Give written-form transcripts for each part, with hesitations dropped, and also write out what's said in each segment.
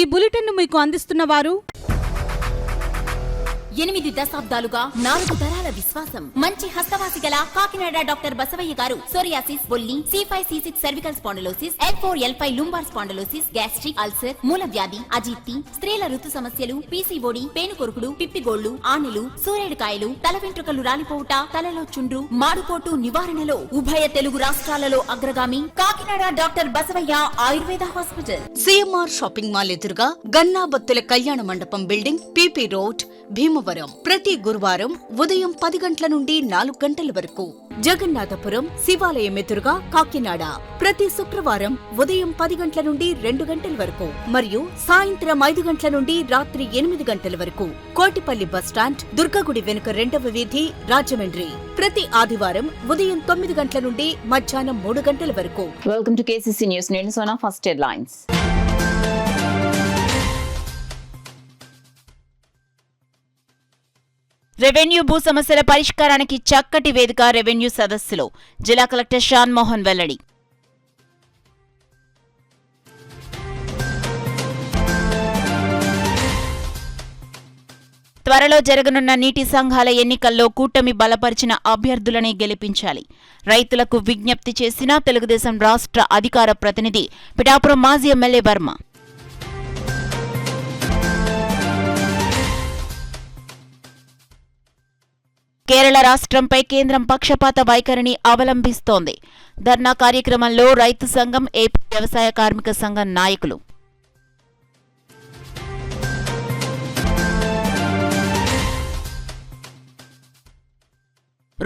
ఈ బులెటిన్ మీకు అందిస్తున్న వారు 8 దశాబ్దాలుగా 4 తరాల విశ్వాసం. మంచి హస్తవాసి గల కాకినాడ డాక్టర్ బసవయ్య గారు సోరియాసిస్, బొల్లి, C5, C6 cervical spondylosis, L4, L5 lumbar spondylosis, gastric ulcer, మూల వ్యాధి, అజీర్తి, స్త్రీల ఋతు సమస్యలు, PCOD, పేనుకొరుకుడు, పిప్పిగోళ్లు, ఆనెలు, సూరేడుకాయలు, తల వెంట్రుకలు రాలిపోవుట, తలలో చుండ్రు, మాడుకోటు నివారణలో ఉభయ తెలుగు రాష్ట్రాలలో అగ్రగామి Kakinada doctor Basavayya Ayurveda hospital. CMR shopping mall ఎదురుగా గన్నాబత్తుల కళ్యాణ మండపం బిల్డింగ్, PP రోడ్, భీమవరం. ప్రతి గురువారం ఉదయం 10 గంటల నుండి 4 గంటల వరకు. జగన్నాథపురం శివాలయం ఎదురుగా కాకినాడ ప్రతి శుక్రవారం ఉదయం 10 గంటల నుండి 2 గంటల వరకు మరియు సాయంత్రం 5 గంటల నుండి రాత్రి 8 గంటల వరకు. కోటిపల్లి బస్టాండ్, దుర్గగుడి వెనుక 2వ వీధి, రాజమండ్రి. ప్రతి ఆదివారం ఉదయం 9 గంటల నుండి మధ్యాహ్నం 3 గంటల వరకు. Welcome to KCC news. నేను సోనా. First headlines. రెవెన్యూ భూ సమస్యల పరిష్కారానికి చక్కటి వేదిక రెవెన్యూ సదస్సులో జిల్లా కలెక్టర్ షాన్ మోహన్ వెల్లడి. త్వరలో జరగనున్న నీటి సంఘాల ఎన్నికల్లో కూటమి బలపరిచిన అభ్యర్థులనే గెలిపించాలి. రైతులకు విజ్ఞప్తి చేసిన తెలుగుదేశం రాష్ట్ర అధికార ప్రతినిధి పిఠాపురం మాజీ ఎమ్మెల్యే వర్మ. కేరళ రాష్ట్రంపై కేంద్రం పక్షపాత వైఖరిని అవలంబిస్తోంది. ధర్నా కార్యక్రమంలో రైతు సంఘం, ఏపీ వ్యవసాయ కార్మిక సంఘం నాయకులు.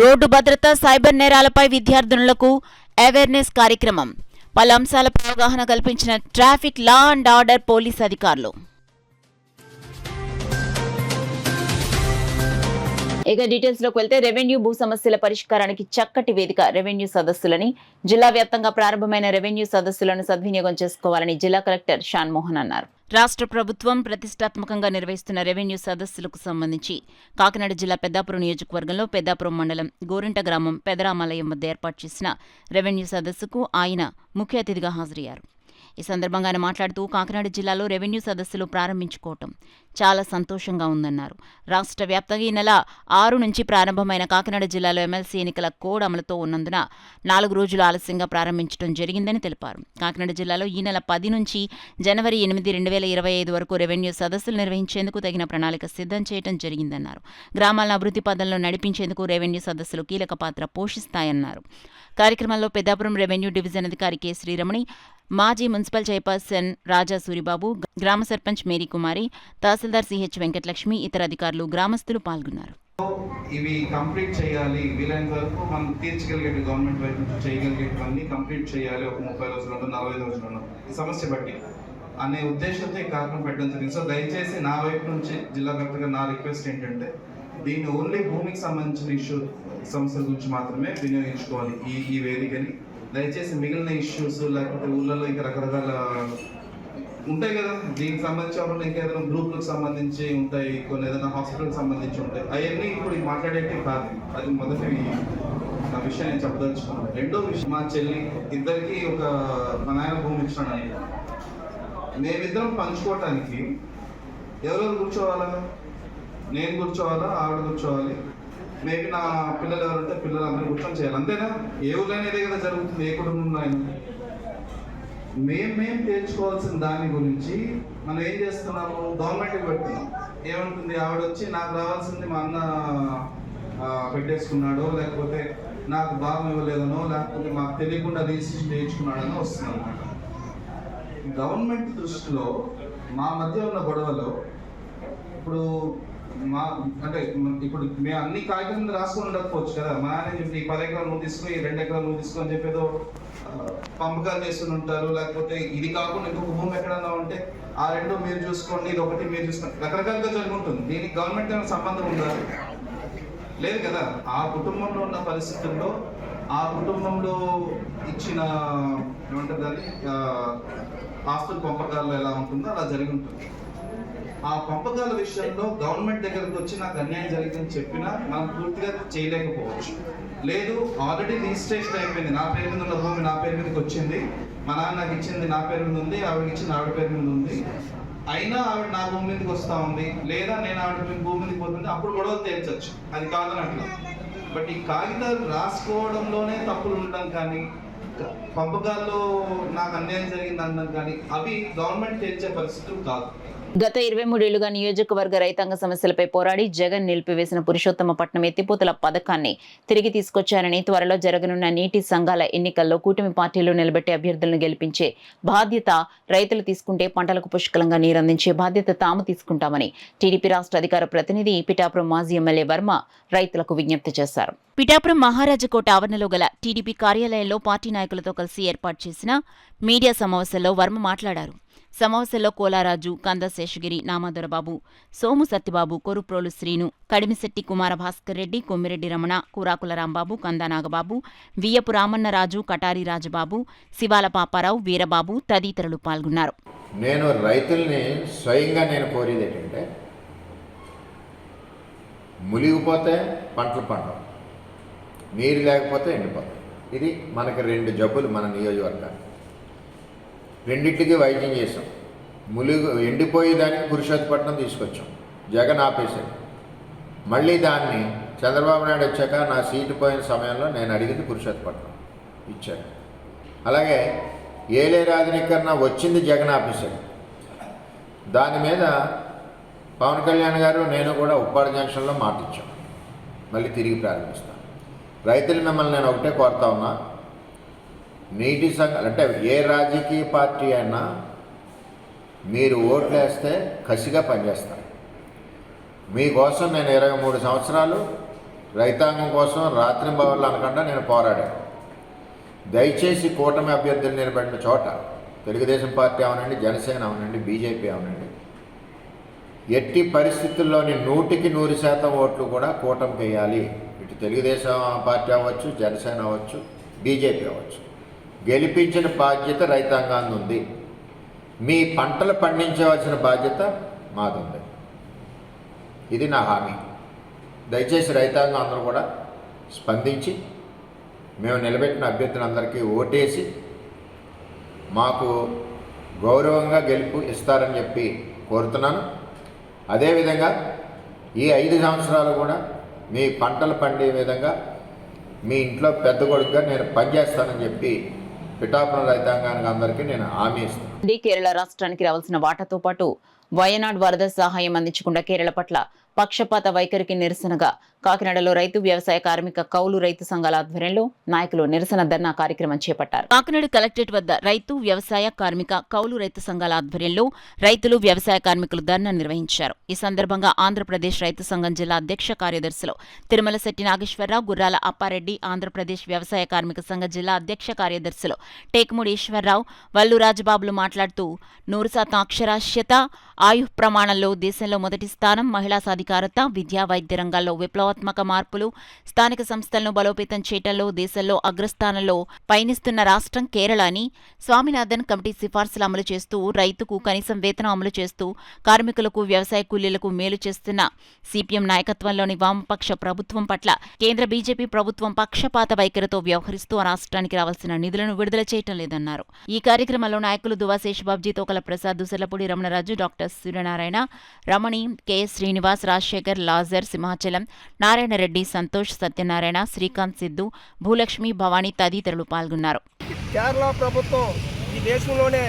రోడ్డు భద్రత, సైబర్ నేరాలపై విద్యార్థినులకు అవేర్నెస్ కార్యక్రమం. పలు అంశాలపై అవగాహన కల్పించిన traffic, law and order police అధికారులు. ఇక డీటెయిల్స్ లోకి వెళ్తే రెవెన్యూ భూ సమస్యల పరిష్కారానికి చక్కటి వేదిక రెవెన్యూ సదస్సులని జిల్లా వ్యాప్తంగా ప్రారంభమైన రెవెన్యూ సదస్సులను సద్వినియోగం చేసుకోవాలని జిల్లా కలెక్టర్ షాన్ మోహన్ అన్నారు. రాష్ట్ర ప్రభుత్వం ప్రతిష్టాత్మకంగా నిర్వహిస్తున్న రెవెన్యూ సదస్సులకు సంబంధించి కాకినాడ జిల్లా పెద్దాపురం నియోజకవర్గంలో పెద్దాపురం మండలం గోరింట గ్రామం పెదరామాలయం వద్ద ఏర్పాటు చేసిన రెవెన్యూ సదస్సుకు ఆయన ముఖ్య అతిథిగా హాజరయ్యారు. ఈ సందర్భంగా ఆయన మాట్లాడుతూ కాకినాడ జిల్లాలో రెవెన్యూ సదస్సులు ప్రారంభించుకోవటం చాలా సంతోషంగా ఉందన్నారు. రాష్ట్ర వ్యాప్తంగా ఈ నెల 6 నుంచి ప్రారంభమైన కాకినాడ జిల్లాలో ఎమ్మెల్సీ ఎన్నికల కోడ్ అమలుతో ఉన్నందున 4 రోజులు ఆలస్యంగా ప్రారంభించడం జరిగిందని తెలిపారు. కాకినాడ జిల్లాలో ఈ నెల 10 నుంచి జనవరి 8, 2025 వరకు రెవెన్యూ సదస్సులు నిర్వహించేందుకు తగిన ప్రణాళిక సిద్ధం చేయడం జరిగిందన్నారు. గ్రామాలను అభివృద్ధి పదంలో నడిపించేందుకు రెవెన్యూ సదస్సులు కీలక పాత్ర పోషిస్తాయన్నారు. కార్యక్రమంలో పెద్దాపురం రెవెన్యూ డివిజన్ అధికారి కె శ్రీరమణి, మాజీ మున్సిపల్ చైర్పర్సన్ రాజా సూరిబాబు, గ్రామ సర్పంచ్ మేరీ కుమారి, తహసీల్దార్ సిహెచ్ వెంకటలక్ష్మి, ఇతర అధికారులు, గ్రామస్తులు పాల్గొన్నారు. ఇవి కంప్లీట్ చేయాలి, వీలైనంత వరకు మనం తీర్చగలిగే గవర్నమెంట్ వైపు నుంచి చేయగలిగేవన్నీ కంప్లీట్ చేయాలి. ఒక 30 రోజులు 40 రోజులు ఈ సమస్య బట్టి అనే ఉద్దేశంతో ఈ కార్యక్రమం పెట్టడం జరిగింది. సో దయచేసి నా వైపు నుంచి జిల్లా కలెక్టర్గా నా రిక్వెస్ట్ ఏంటంటే దీన్ని ఓన్లీ భూమికి సంబంధించిన సమస్యల గురించి మాత్రమే వినియోగించుకోవాలి ఈ వేదికని. దయచేసి మిగిలిన ఇష్యూస్ లేకపోతే ఊళ్ళలో ఇంకా రకరకాల ఉంటాయి కదా, దీనికి సంబంధించి ఇంకేదైనా గ్రూప్లకు సంబంధించి ఉంటాయి, కొన్ని ఏదైనా హాస్పిటల్కి సంబంధించి ఉంటాయి, అవన్నీ ఇప్పుడు మాట్లాడేటి కాదు. అది మొదటి విషయం నేను చెప్పదలుచుకున్నాను. రెండో విషయం, మా చెల్లి ఇద్దరికి మా నాయన భూమి ఇచ్చినాడు. మేమిద్దరం పంచుకోవటానికి ఎవరెవరు కూర్చోవాలా? నేను కూర్చోవాలా, ఆవిడ కూర్చోవాలి, మేబీ నా పిల్లలు ఎవరంటే పిల్లలు అందరూ కూర్చొని చేయాలి. అంతేనా? ఏ ఊళ్ళైనా ఇదే కదా జరుగుతుంది, ఏ కుటుంబంలో అయినా. మేము తేల్చుకోవాల్సిన దాని గురించి మనం ఏం చేస్తున్నాము, గవర్నమెంట్కి పెడుతున్నాం. ఏమంటుంది, ఆవిడ వచ్చి నాకు రావాల్సింది మా అన్న పెట్టేసుకున్నాడో, లేకపోతే నాకు భాగం ఇవ్వలేదనో, లేకపోతే మాకు తెలియకుండా రిజిస్ట్రేషన్ చేయించుకున్నాడనో వస్తుంది అనమాట. గవర్నమెంట్ దృష్టిలో మా మధ్య ఉన్న గొడవలో ఇప్పుడు ఇప్పుడు మేము అన్ని కాగితం రాసుకొని ఉండకపోవచ్చు కదా. మా ఆయన చెప్పి 10 ఎకరాలు నువ్వు తీసుకో, 2 ఎకరాలు నువ్వు తీసుకో అని చెప్పేదో పంపకాలు చేస్తూనే ఉంటారు. లేకపోతే ఇది కాకుండా ఇంకొక భూమి ఎక్కడన్నా ఉంటే ఆ 2 మీరు చూసుకోండి, ఇది 1 మీరు చూసుకోండి, రకరకాలుగా జరుగుతుంది. దీనికి గవర్నమెంట్ ఏమైనా సంబంధం ఉందా? లేదు కదా. ఆ కుటుంబంలో ఉన్న పరిస్థితుల్లో ఆ కుటుంబంలో ఇచ్చిన ఏమంటారు దాన్ని ఆస్తుల పంపకాలు ఎలా ఉంటుందో అలా జరిగి ఉంటుంది. ఆ పంపకాల విషయంలో గవర్నమెంట్ దగ్గరకు వచ్చి నాకు అన్యాయం జరిగిందని చెప్పినా మనం పూర్తిగా చేయలేకపోవచ్చు. లేదు, ఆల్రెడీ రిజిస్ట్రేషన్ అయిపోయింది, నా పేరు మీద ఉన్న భూమి నా పేరు మీదకి వచ్చింది, మా నాన్న నాకు ఇచ్చింది నా పేరు మీద ఉంది, ఆవిడకి ఇచ్చింది ఆవిడ పేరు మీద ఉంది, అయినా ఆవిడ నా భూమి మీదకి వస్తూ ఉంది, లేదా నేను ఆవిడ భూమి మీదకి పోతుంది, అప్పుడు గొడవ తేల్చచ్చు, అది కాదని అట్లా. బట్ ఈ కాగితాలు రాసుకోవడంలోనే తప్పులు ఉండడం కానీ, పంపకాల్లో నాకు అన్యాయం జరిగింది అనడం కానీ అవి గవర్నమెంట్ తేల్చే పరిస్థితులు కాదు. గత 23 ఏళ్లుగా నియోజకవర్గ రైతాంగ సమస్యలపై పోరాడి జగన్ నిలిపివేసిన పురుషోత్తమపట్నం ఎత్తిపోతల పథకాన్ని తిరిగి తీసుకొచ్చారని, త్వరలో జరగనున్న నీటి సంఘాల ఎన్నికల్లో కూటమి పార్టీలు నిలబెట్టే అభ్యర్థులను గెలిపించే బాధ్యత రైతులు తీసుకుంటే పంటలకు పుష్కలంగా నీరందించే బాధ్యత తాము తీసుకుంటామని టీడీపీ రాష్ట్ర అధికార ప్రతినిధి పిఠాపురం మాజీ ఎమ్మెల్యే వర్మ రైతులకు విజ్ఞప్తి చేశారు. పిఠాపురం మహారాజకోట ఆవరణలో గల టీడీపీ కార్యాలయంలో పార్టీ నాయకులతో కలిసి ఏర్పాటు చేసిన మీడియా సమావేశంలో వర్మ మాట్లాడారు. సమావేశంలో కోలారాజు, కంద శేషగిరి, నామాదొరబాబు, సోము సత్యబాబు, కొరుప్రోలు శ్రీను, కడిమిశెట్టి కుమార భాస్కర్ రెడ్డి, కొమ్మిరెడ్డి రమణ, కూరాకుల రాంబాబు, కంద నాగబాబు, వియ్యపు రామన్నరాజు, కటారి రాజబాబు, శివాల పాపారావు, వీరబాబు తదితరులు పాల్గొన్నారు. నేను రైతుల్ని స్వయంగా కోరేది ఏంటంటే, మునిగిపోతే పంటలు పండవు, నీరు లేకపోతే ఎండిపోతాయి. ఇది మనకి 2 జబ్బులు మన నియోజకవర్గానికి. రెండింటికి వైద్యం చేసాం. ఎండిపోయేదానికి పురుషోత్తపట్నం తీసుకొచ్చాం, జగన్ ఆపేశాడు. మళ్ళీ దాన్ని చంద్రబాబు నాయుడు వచ్చాక నా సీటు పోయిన సమయంలో నేను అడిగింది పురుషోత్తపట్నం ఇచ్చాడు. అలాగే ఏలే రాజనీకరణ వచ్చింది, జగన్ ఆపేశాడు. దాని మీద పవన్ కళ్యాణ్ గారు నేను కూడా ఉప్పాడ జంక్షన్లో మాటిచ్చాం, మళ్ళీ తిరిగి ప్రారంభిస్తాను. రైతులు మిమ్మల్ని నేను ఒకటే కోరుతా ఉన్నా, నీటి సంఘాలు అంటే ఏ రాజకీయ పార్టీ అయినా మీరు ఓట్లు వేస్తే కసిగా పనిచేస్తారు. మీకోసం నేను 23 సంవత్సరాలు రైతాంగం కోసం రాత్రింబవళ్ళు అనకుండా నేను పోరాడాను. దయచేసి కూటమి అభ్యర్థులు నిలబడిన చోట తెలుగుదేశం పార్టీ అవనండి, జనసేన అవనండి, బీజేపీ అవనండి, ఎట్టి పరిస్థితుల్లోని 100కి 100% ఓట్లు కూడా కూటమికి వేయాలి. ఇటు తెలుగుదేశం పార్టీ అవ్వచ్చు, జనసేన అవ్వచ్చు, బీజేపీ అవ్వచ్చు. గెలిపించిన బాధ్యత రైతాంగాన్ని ఉంది. మీ పంటలు పండించవలసిన బాధ్యత మాదుంది. ఇది నా హామీ. దయచేసి రైతాంగం అందరూ కూడా స్పందించి మేము నిలబెట్టిన అభ్యర్థులందరికీ ఓటేసి మాకు గౌరవంగా గెలుపు ఇస్తారని చెప్పి కోరుతున్నాను. అదేవిధంగా ఈ 5 సంవత్సరాలు కూడా మీ పంటలు పండే విధంగా మీ ఇంట్లో పెద్ద కొడుకుగా నేను పనిచేస్తానని చెప్పి పిఠాపురం రైతాంగానికి అందరికీ నేను హామీ ఇస్తాను. కేరళ రాష్ట్రానికి రావాల్సిన వాటాతో పాటు వయనాడ్ వరద సహాయం అందించకుండా కేరళ పట్ల పక్షపాత వైఖరికి నిరసనగా కాకినాడలో రైతు వ్యవసాయ కార్మిక కౌలు రైతు సంఘాల ఆధ్వర్యంలో నాయకులు నిరసన ధర్నా కార్యక్రమం చేపట్టారు. కాకినాడ కలెక్టరేట్ వద్ద రైతు వ్యవసాయ కార్మిక కౌలు రైతు సంఘాల ఆధ్వర్యంలో రైతులు వ్యవసాయ కార్మికులు ధర్నా నిర్వహించారు. ఈ సందర్భంగా ఆంధ్రప్రదేశ్ రైతు సంఘం జిల్లా అధ్యక్ష కార్యదర్శులు తిరుమల శెట్టి నాగేశ్వరరావు, గుర్రాల అప్పారెడ్డి, ఆంధ్రప్రదేశ్ వ్యవసాయ కార్మిక సంఘ జిల్లా అధ్యక్ష కార్యదర్శులు టేకుమూడి ఈశ్వరరావు, వల్లు రాజబాబులు మాట్లాడుతూ 100% అక్షరాస్యత, ఆయుః ప్రమాణంలో దేశంలో మొదటి స్థానం, మహిళా సాధికారత, విద్యా వైద్య రంగాల్లో విప్లవాత్మక మార్పులు, స్థానిక సంస్థలను బలోపేతం చేయటంలో దేశంలో అగ్రస్థానంలో పయనిస్తున్న రాష్ట్రం కేరళ అని, స్వామినాథన్ కమిటీ సిఫార్సులు అమలు చేస్తూ రైతుకు కనీసం వేతనం అమలు చేస్తూ కార్మికులకు, వ్యవసాయ కూలీలకు మేలు చేస్తున్న సిపిఎం నాయకత్వంలోని వామపక్ష ప్రభుత్వం పట్ల కేంద్ర బీజేపీ ప్రభుత్వం పక్షపాత వైఖరితో వ్యవహరిస్తూ ఆ రాష్ట్రానికి రావాల్సిన నిధులను విడుదల చేయటం లేదన్నారు. ఈ కార్యక్రమంలో నాయకులు దువా శేషబాబ్జీ, తోకల ప్రసాద్, దుసలపూడి రమణరాజు, డాక్టర్ సూర్యనారాయణ, రమణి, కెఎస్ శ్రీనివాస్, రాజశేఖర్, లాజర్, సింహాచలం, నారాయణరెడ్డి, సంతోష్, సత్యనారాయణ, శ్రీకాంత్, సిద్ధు, భూలక్ష్మి, భవానీ తదితరులు పాల్గొన్నారు. కేరళ ప్రభుత్వం ఈ దేశంలోనే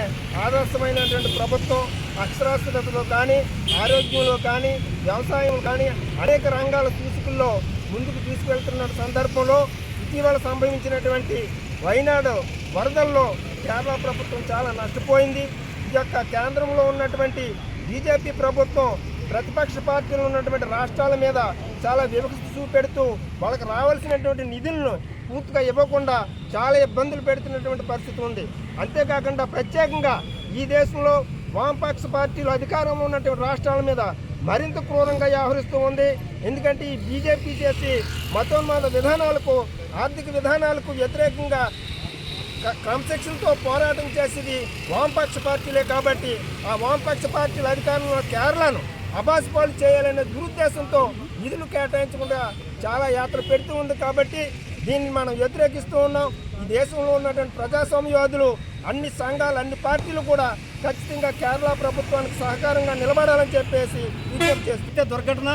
ఆదర్శమైనటువంటి ప్రభుత్వం. అక్షరాస్యతలో కానీ, ఆరోగ్యంలో కానీ, వ్యవసాయంలో కానీ అనేక రంగాల తీసుకుల్లో ముందుకు తీసుకెళ్తున్న సందర్భంలో ఇటీవల సంభవించినటువంటి వయనాడు వరదల్లో కేరళ ప్రభుత్వం చాలా నష్టపోయింది. ఈ యొక్క కేంద్రంలో ఉన్నటువంటి బీజేపీ ప్రభుత్వం ప్రతిపక్ష పార్టీలు ఉన్నటువంటి రాష్ట్రాల మీద చాలా వివక్ష చూపెడుతూ వాళ్ళకి రావాల్సినటువంటి నిధులను పూర్తిగా ఇవ్వకుండా చాలా ఇబ్బందులు పెడుతున్నటువంటి పరిస్థితి ఉంది. అంతేకాకుండా ప్రత్యేకంగా ఈ దేశంలో వామపక్ష పార్టీలు అధికారంలో ఉన్నటువంటి రాష్ట్రాల మీద మరింత క్రూరంగా వ్యవహరిస్తూ ఉంది. ఎందుకంటే ఈ బీజేపీ చేసి మతోన్మాద విధానాలకు, ఆర్థిక విధానాలకు వ్యతిరేకంగా క్రమశిక్షణతో పోరాటం చేసేది వామపక్ష పార్టీలే. కాబట్టి ఆ వామపక్ష పార్టీల అధికారంలో కేరళను అబాసుపాలు చేయాలనే దురుద్దేశంతో నిధులు కేటాయించకుండా చాలా యాత్ర పెడుతూ ఉంది. కాబట్టి దీన్ని మనం వ్యతిరేకిస్తూ ఉన్నాం. ఈ దేశంలో ఉన్నటువంటి ప్రజాస్వామ్యవాదులు అన్ని సంఘాలు అన్ని పార్టీలు కూడా ఖచ్చితంగా కేరళ ప్రభుత్వానికి సహకారంగా నిలబడాలని చెప్పేసి విజ్ఞప్తి చేస్తుంది. దుర్ఘటన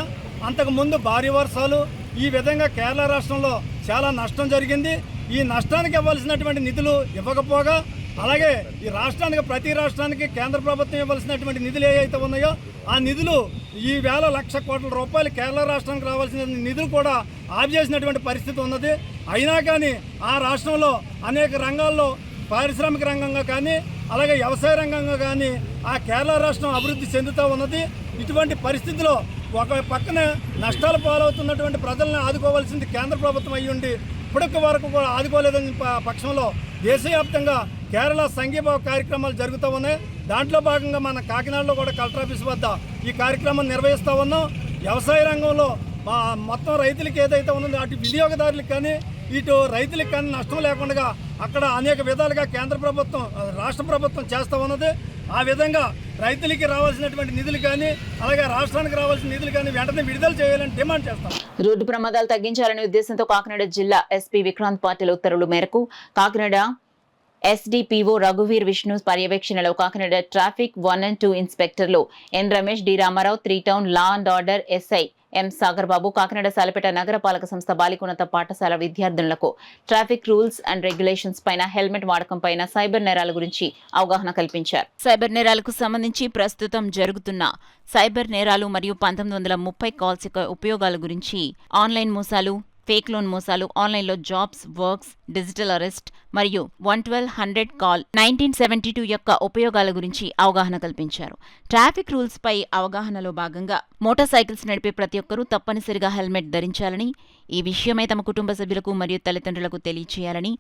అంతకుముందు భారీ వర్షాలు ఈ విధంగా కేరళ రాష్ట్రంలో చాలా నష్టం జరిగింది. ఈ నష్టానికి ఇవ్వాల్సినటువంటి నిధులు ఇవ్వకపోగా, అలాగే ఈ రాష్ట్రానికి ప్రతి రాష్ట్రానికి కేంద్ర ప్రభుత్వం ఇవ్వాల్సినటువంటి నిధులు ఏవైతే ఉన్నాయో ఆ నిధులు ఈ 1,00,00,000 కోట్ల రూపాయలు కేరళ రాష్ట్రానికి రావాల్సిన నిధులు కూడా ఆఫ్ చేసినటువంటి పరిస్థితి ఉన్నది. అయినా కానీ ఆ రాష్ట్రంలో అనేక రంగాల్లో పారిశ్రామిక రంగంగా కానీ అలాగే వ్యవసాయ రంగంగా కానీ ఆ కేరళ రాష్ట్రం అభివృద్ధి చెందుతూ ఉన్నది. ఇటువంటి పరిస్థితిలో ఒక పక్కన నష్టాలు పాలవుతున్నటువంటి ప్రజలను ఆదుకోవాల్సింది కేంద్ర ప్రభుత్వం అయ్యుండి ఇప్పటికి వరకు కూడా ఆదుకోలేదని పక్షంలో దేశవ్యాప్తంగా కేరళ సంఘీభావ కార్యక్రమాలు జరుగుతూ ఉన్నాయి. దాంట్లో భాగంగా మన కాకినాడలో కూడా కలెక్టర్ ఆఫీస్ వద్ద ఈ కార్యక్రమం నిర్వహిస్తూ ఉన్నాం. వ్యవసాయ రంగంలో మొత్తం రైతులకి ఏదైతే ఉన్నదో అటు వినియోగదారులకు కానీ ఇటు రైతులకు కానీ నష్టం లేకుండా అక్కడ అనేక విధాలుగా కేంద్ర ప్రభుత్వం రాష్ట్ర ప్రభుత్వం చేస్తూ ఉన్నది. ఆ విధంగా రైతులకి రావాల్సినటువంటి నిధులు కానీ అలాగే రాష్ట్రానికి రావాల్సిన నిధులు కానీ వెంటనే విడుదల చేయాలని డిమాండ్ చేస్తాం. రోడ్డు ప్రమాదాలు తగ్గించాలనే ఉద్దేశంతో కాకినాడ జిల్లా ఎస్పీ విక్రాంత్ పాటిల్ ఉత్తర్వుల మేరకు కాకినాడ ఎస్డిపిఓ రఘువీర్ విష్ణు పర్యవేక్షణలో కాకినాడ ట్రాఫిక్ 1 and 2 ఇన్స్పెక్టర్లు N Ramesh, D Ramarao, 3 town law and order SI M Sagar Babu, Kakinada Salapeta నగరపాలక సంస్థ బాలికోన్నత పాఠశాల విద్యార్థులకు ట్రాఫిక్ రూల్స్ అండ్ రెగ్యులేషన్స్ పైన, హెల్మెట్ వాడకం పైన, సైబర్ నేరాల గురించి అవగాహన కల్పించారు. సైబర్ నేరాలకు సంబంధించి ప్రస్తుతం జరుగుతున్న సైబర్ నేరాలు మరియు 1930 కాల్స్ యొక్క ఉపయోగాల గురించి, ఆన్లైన్ మోసాలు, ఫేక్ లోన్ మోసాలు, ఆన్లైన్లో జాబ్స్, వర్క్స్, డిజిటల్ అరెస్ట్ మరియు 11200 కాల్ 1972 యొక్క ఉపయోగాల గురించి అవగాహన కల్పించారు. ట్రాఫిక్ రూల్స్ పై అవగాహనలో భాగంగా మోటార్ సైకిల్స్ నడిపే ప్రతి ఒక్కరూ తప్పనిసరిగా హెల్మెట్ ధరించాలని, ఈ విషయమై తమ కుటుంబ సభ్యులకు మరియు తల్లిదండ్రులకు తెలియచేయాలని,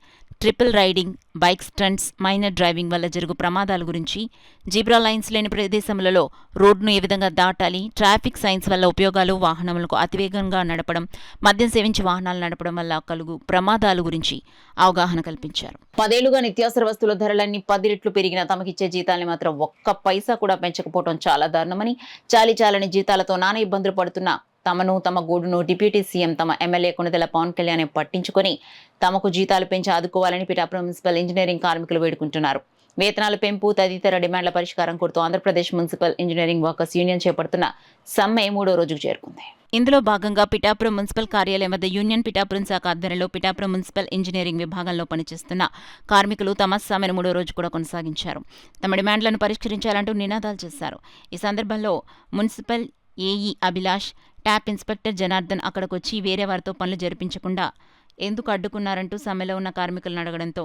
triple riding, bike stunts, minor driving వల్ల జరుగు ప్రమాదాల గురించి, జీబ్రా లైన్స్ లేని ప్రదేశములలో రోడ్డును ఏ విధంగా దాటాలి, ట్రాఫిక్ సైన్స్ వల్ల ఉపయోగాలు, వాహనములకు అతివేగంగా నడపడం, మద్యం సేవించి వాహనాలు నడపడం వల్ల కలుగు ప్రమాదాల గురించి అవగాహన కల్పించారు. 10 ఏళ్లుగా నిత్యావసర వస్తువుల ధరలన్నీ 10 రెట్లు పెరిగినా తమకిచ్చే జీతాల్ని మాత్రం ఒక్క పైసా కూడా పెంచకపోవడం చాలా దారుణమని, చాలని జీతాలతో నానా ఇబ్బందులు పడుతున్న తమను, తమ గూడును డిప్యూటీ సీఎం, తమ ఎమ్మెల్యే కొణిదెల పవన్ కళ్యాణ్ పట్టించుకొని తమకు జీతాలు పెంచి ఆదుకోవాలని పిఠాపురం మున్సిపల్ ఇంజనీరింగ్ కార్మికులు వేడుకుంటున్నారు. వేతనాల పెంపు తదితర డిమాండ్ల పరిష్కారం కోరుతూ Andhra Pradesh municipal engineering workers union చేపడుతున్న సమ్మె 3వ రోజుకు చేరుకుంది. ఇందులో భాగంగా పిఠాపురం మున్సిపల్ కార్యాలయం వద్ద యూనియన్ పిఠాపురం శాఖ ఆధ్వర్యంలో పిఠాపురం మున్సిపల్ ఇంజనీరింగ్ విభాగంలో పనిచేస్తున్న కార్మికులు తమ సమ్మెను 3వ రోజు కూడా కొనసాగించారు. తమ డిమాండ్లను పరిష్కరించాలంటూ నినాదాలు చేశారు. ఈ సందర్భంలో municipal AE Abhilash, tap inspector Janardhan అక్కడికొచ్చి వేరే వారితో పనులు జరిపించకుండా ఎందుకు అడ్డుకున్నారంటూ సమ్మెలో ఉన్న కార్మికులను అడగడంతో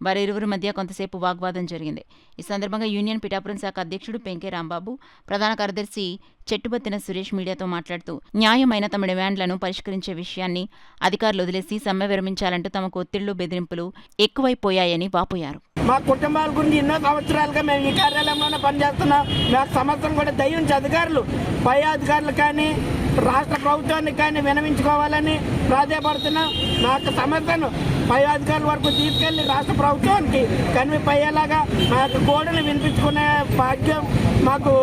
వారిరువురి మధ్య కొంతసేపు వాగ్వాదం జరిగింది. ఈ సందర్భంగా యూనియన్ పిఠాపురం శాఖ అధ్యక్షుడు పెంకే రాంబాబు, ప్రధాన కార్యదర్శి చెట్టుబత్తిన సురేష్ మీడియాతో మాట్లాడుతూ న్యాయమైన తమ డిమాండ్లను పరిష్కరించే విషయాన్ని అధికారులు వదిలేసి సమ్మె విరమించాలంటూ తమకు ఒత్తిళ్లు, బెదిరింపులు ఎక్కువైపోయాయని వాపోయారు. మా కుటుంబాల గురించి ఎన్నో సంవత్సరాలుగా మేము ఈ కార్యాలయంలోనే పనిచేస్తున్నాం. మాకు సంవత్సరం కూడా దయించి అధికారులు, పై అధికారులు కానీ రాష్ట్ర ప్రభుత్వానికి కానీ వినవించుకోవాలని ప్రాధాయపడుతున్నాం. మాకు సమస్యను పై అధికారుల వరకు తీసుకెళ్లి రాష్ట్ర ప్రభుత్వానికి కన్విప్ అయ్యేలాగా మాకు గోడను వినిపించుకునే భాగ్యం మాకు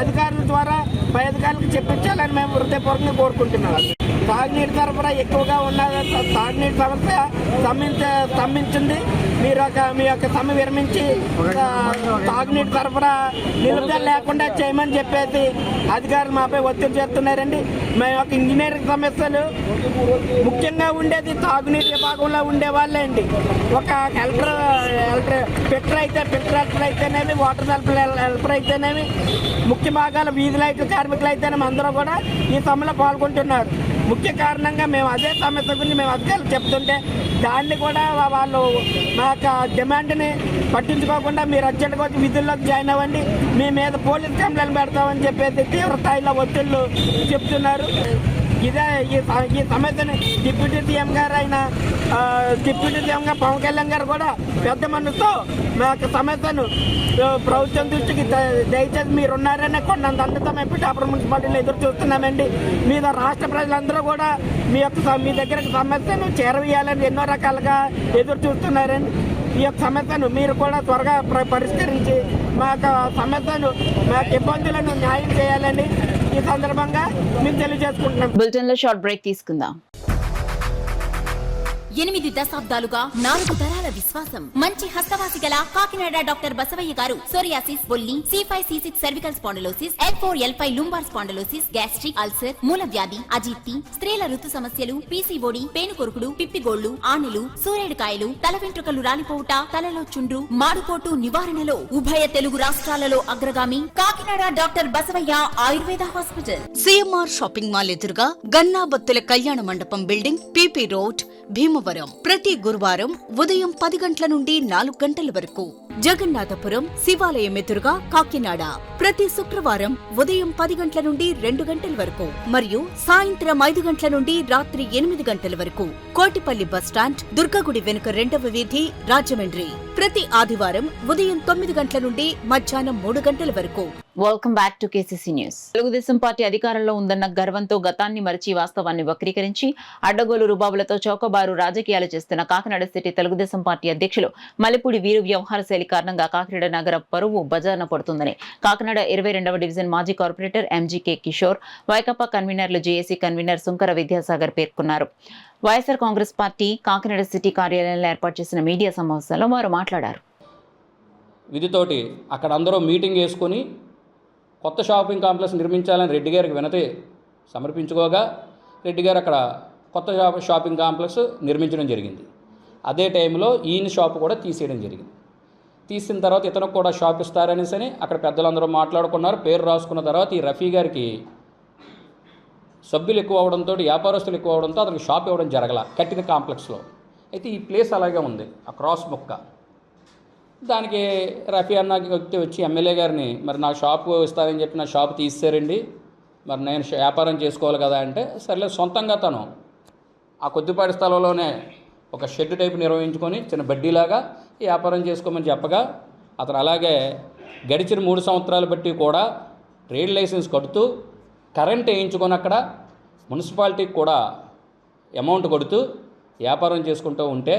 అధికారుల ద్వారా పై అధికారులకు చెప్పించాలని మేము హృదయపూర్వకంగా కోరుకుంటున్నాం. తాగునీటి సరఫరా ఎక్కువగా ఉన్న తాగునీటి సమస్య స్తంభించింది. మీ యొక్క సమ్మె విరమించి తాగునీటి సరఫరా నిలుపుదల లేకుండా చేయమని చెప్పేసి అధికారులు మాపై ఒత్తిడి చేస్తున్నారండి. మేము యొక్క ఇంజనీరింగ్ సమస్యలు ముఖ్యంగా ఉండేది తాగునీటి విభాగంలో ఉండే వాళ్ళే అండి. ఒక ఫిల్టర్ అయితేనేమి, వాటర్ హెల్పర్ అయితేనేమి, ముఖ్య భాగాల వీధి లైట్లు కార్మికులు అయితేనేమి అందరూ కూడా ఈ సమ్మెలో పాల్గొంటున్నారు. ముఖ్య కారణంగా మేము అదే సమస్య గురించి మేము అధికారులు చెప్తుంటే దాన్ని కూడా వాళ్ళు మా యొక్క డిమాండ్ని పట్టించుకోకుండా మీరు అర్జెంట్గా వచ్చి విధుల్లోకి జాయిన్ అవ్వండి, మీ మీద పోలీస్ కంప్లైంట్ పెడతామని చెప్పేసి తీవ్ర స్థాయిలో ఒత్తిళ్లు చెప్తున్నారు. ఇదే ఈ సమస్యని డిప్యూటీ సీఎం గా పవన్ కళ్యాణ్ గారు కూడా పెద్ద మనసుతో మా యొక్క సమస్యను ప్రభుత్వం దృష్టికి దయచేసి మీరున్నారనే కొండంత అందుతో మేము పిఠాపురం మున్సిపాలిటీలో ఎదురు చూస్తున్నామండి. మీద రాష్ట్ర ప్రజలందరూ కూడా మీ దగ్గరకు సమస్యను చేరవేయాలని ఎన్నో రకాలుగా ఎదురు చూస్తున్నారండి. ఈ యొక్క సమస్యను మీరు కూడా త్వరగా పరిష్కరించి మా యొక్క సమస్యను మా యొక్క ఇబ్బందులను న్యాయం చేయాలని ఈ సందర్భంగా మేము తెలియజేసుకుంటున్నాం. బులెటిన్లో షార్ట్ బ్రేక్ తీసుకుందాం. 8 దశాబ్దాలుగా 4 తరాల విశ్వాసం. మంచి హస్తవాసి గల కాకినాడ డాక్టర్ బసవయ్య గారు సోరియాసిస్, బొల్లి, C5C6 cervical spondylosis, L4L5 lumbar spondylosis, gastric ulcer, మూల వ్యాధి, అజీర్తి, స్త్రీల ఋతు సమస్యలు, PCOD, పేనుకొరుకుడు, పిప్పిగోళ్లు, ఆనెలు, సూరేడుకాయలు, తల వెంట్రుకలు రాలిపోవుట, తలలో చుండ్రు, మాడుపోటు నివారణలో ఉభయ తెలుగు రాష్ట్రాలలో అగ్రగామి Kakinada doctor Basavayya Ayurveda hospital. CMR shopping mall ఎదురుగా గన్నాబత్తుల కళ్యాణ మండపం బిల్డింగ్, PP రోడ్, భీమవరం. ప్రతి గురువారం ఉదయం 10 గంటల నుండి 4 గంటల వరకు. జగన్నాథపురం శివాలయం ఎదురుగా కాకినాడ ప్రతి శుక్రవారం ఉదయం 10 గంటల నుండి 2 గంటల వరకు మరియు సాయంత్రం 5 గంటల నుండి రాత్రి 8 గంటల వరకు. కోటిపల్లి బస్టాండ్, దుర్గగుడి వెనుక 2వ వీధి, రాజమండ్రి. ప్రతి ఆదివారం ఉదయం 9 గంటల నుండి మధ్యాహ్నం 3 గంటల వరకు. Welcome back to KCC news. Telugu Desam party అధికారంలో ఉందన్న గర్వంతో గతాన్ని మరిచి వాస్తవాన్ని వక్రీకరించి అడ్డగోలు రుబాబులతో చౌకబారు రాజకీయాలు చేస్తున్న కాకినాడ సిటీ తెలుగుదేశం పార్టీ అధ్యక్షులు మల్లెపూడి వీరు వ్యవహార శైలి కారణంగా కాకినాడ నగర పరువు బజార్న పడుతుందని కాకినాడ 22వ డివిజన్ మాజీ కార్పొరేటర్ MGK కిషోర్, వైకాపా కన్వీనర్లు జేఏసీ కన్వీనర్ సుంకర విద్యాసాగర్ పేర్కొన్నారు. వైఎస్ఆర్ కాంగ్రెస్ పార్టీ కాకినాడ సిటీ కార్యాలయంలో ఏర్పాటు చేసిన మీడియా సమావేశంలో వారు మాట్లాడారు. విధితోటి అక్కడ అందరూ మీటింగ్ వేసుకొని కొత్త షాపింగ్ కాంప్లెక్స్ నిర్మించాలని రెడ్డి గారికి వినతి సమర్పించుకోగా రెడ్డి గారు అక్కడ కొత్త షాపింగ్ కాంప్లెక్స్ నిర్మించడం జరిగింది. అదే టైంలో ఈయన షాపు కూడా తీసేయడం జరిగింది. తీసిన తర్వాత ఇతనికి కూడా షాప్ ఇస్తారనేసి అక్కడ పెద్దలందరూ మాట్లాడుకున్నారు. పేరు రాసుకున్న తర్వాత ఈ రఫీ గారికి సభ్యులు ఎక్కువ అవడంతో, వ్యాపారస్తులు ఎక్కువ అవడంతో అతనికి షాప్ ఇవ్వడం జరగల కట్టిన కాంప్లెక్స్లో. అయితే ఈ ప్లేస్ అలాగే ఉంది, ఆ క్రాస్ ముక్క. దానికి రఫీ అన్న వ్యక్తి వచ్చి ఎమ్మెల్యే గారిని, మరి నా షాపు ఇస్తారని చెప్పి నా షాపు తీసేరండి, మరి నేను వ్యాపారం చేసుకోవాలి కదా అంటే, సర్లే సొంతంగా తను ఆ కొద్దిపాటి స్థలంలోనే ఒక షెడ్ టైపు నిర్వహించుకొని చిన్న బడ్డీలాగా వ్యాపారం చేసుకోమని చెప్పగా అతను అలాగే గడిచిన 3 సంవత్సరాలు బట్టి కూడా ట్రేడ్ లైసెన్స్ కడుతూ కరెంట్ వేయించుకొని అక్కడ మున్సిపాలిటీకి కూడా అమౌంట్ కొడుతూ వ్యాపారం చేసుకుంటూ ఉంటే